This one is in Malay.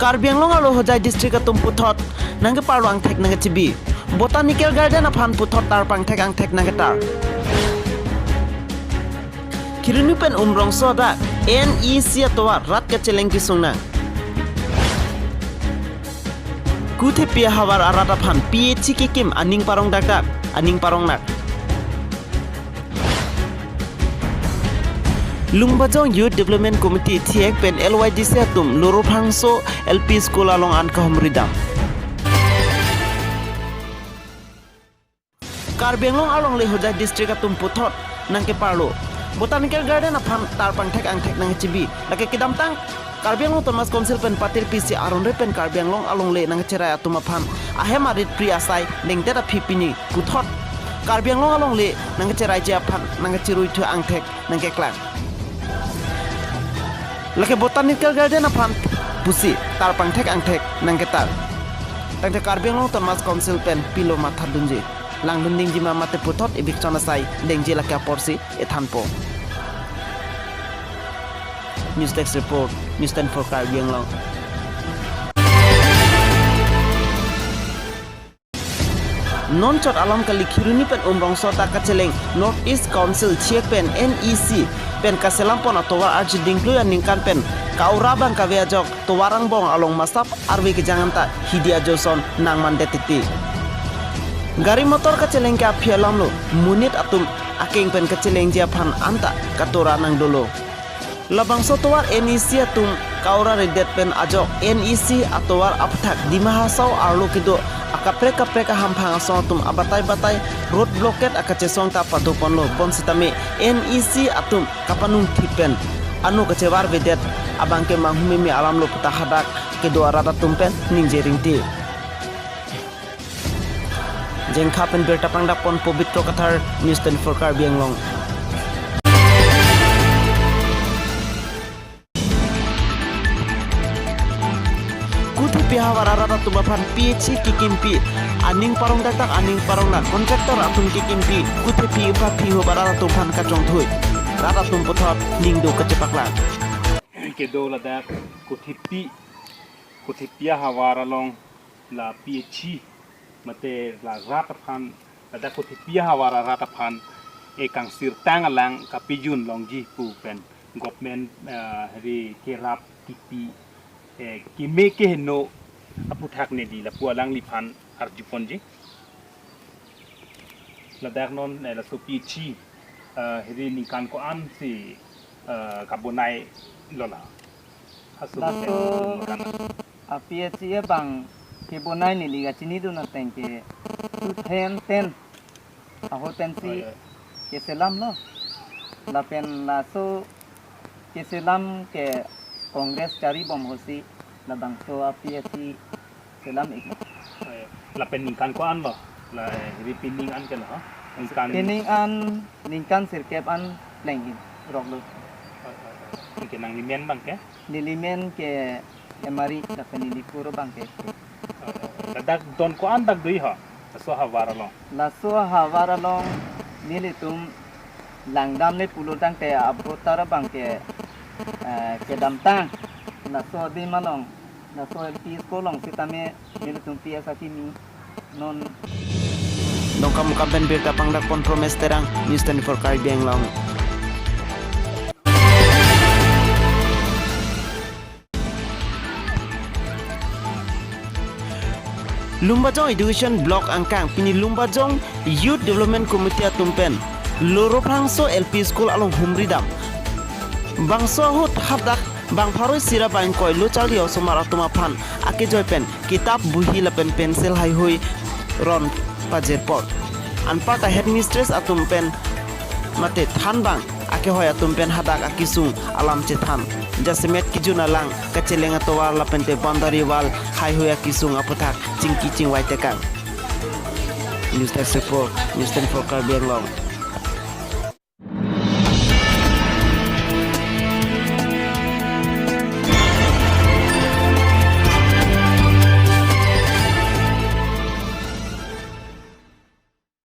Karbi Anglong alo hojai district atum puthot nangge parlo ang thek nangge chibi botanical garden aphan puthot tar pang thek ang thek nangge tar kirunu pen umrong soda NEC atwa rat ka cheleng ki sungna kuthe pia hawar arata phan PH ki kim aning parong dak aning parong nak Lungbajong Youth Development Committee thiek pen LYDC atum loro phangso LP School along an kahom ridam Karbi Anglong along le hojai district atum puthot nangke parlo Botanical Garden aphan tar pang thek ang thek nang chibi lake kidam tang Karbi Anglong Thomas Council pen patir PC aron re pen Karbi Anglong along le nang cherai atum aphan ahem arit pri asai lengte da phipini puthot Karbi Anglong along le nang cherai je aphan nang chirui thu ang thek nang ke klang Lake Botanical Garden aphan pusi tar pang thek ang thek nang ke tar tang Karbi Anglong Thomas Council pen pilo matha dunji lang lunding jima mate puthot ibik chona sai dengji laka porsi ethanpo News Desk Report News 10 for Karbi Anglong non chot alam kali khiruni pen umrong sota kacheleng North East Council chiek pen NEC pen kaselampon atowar arji dinglu ya ningkan pen kaurabang kavya jok towarang bong along masap arwi ke janganta hidia joson nang mandetiti Gari motor kacheleng ka phialam lo munit atum aking pen kacheleng dia phan anta katora nang dolo labang sotowar NEC atum kaura redet pen ajok NEC atowar apthak dimahasau arlo kido akapre ka hamphang asong atum abatai road blockade akachesong ta padopon lo bonsitame NEC atum kapanung thipen anu kachewar vedet abangke manghumi alam lo puta hadak kido arata tumpen ningjering ti Jengkha pen berta pangdak pon pabitro kathar News 10 for Karbi Anglong Kuthi pihawar arata tumaphan PH kikimpi aning parong dak aning parong nak kontraktor atum kikimpi kuthi pi pa pi ho barata tumpan kachong thui rata tum puthot ningdo kachepakla ke do la dak kuthi pia hawar along la PH mate la rata phan ada kuthi pia hawara rata phan ekang sir tang alang kapijun longji pu pen government ri kerap tipi kime ke no aputhak ne di la pu alang li phan arjuponji la dak non la sopi chi ri nikan ko an si kabonai lola hasu pen PH bang Kebonai ni liga chini do na tengke 2010 aho pensi ke selam lo la pen la so ke selam ke Congress cari bom hosi la bang so PSC selam ik la pen ningkan ko an lo la repeating an ke la Pining an ningkan sirkep an lengin rok lo ke nang limen bang ke nilimen ke emari la pen ni puro bang ke Dak don ko an dak dui ha so hawaralong la so hawaralong nilitum langdam ne pulutang te abotara bangke ke damtang la so di malong la so pi kolong sitame nilitum piasa kimi non dong kamu kaben berta pangdak pon promes terang News 10 for Karbi Anglong Lumbajong Education Block angkang pini Lumbajong Youth Development Committee atumpen loro phangso LP School along humridam bangso hut hadak bang pharoi sira bain koi lo chali osomar atuma phan ake joipen kitab buhi lapen pencil hai hoi ron pajer pot anpata headmistress atumpen mate than bang ake hoy atumpen hadak akisung alam chethan Jasmet kijuna lang kacelenga towar lapente bandari wal hai hoya kisung aputhak cingki cing wai tekang News Desk Report News 10 for Karbi Anglong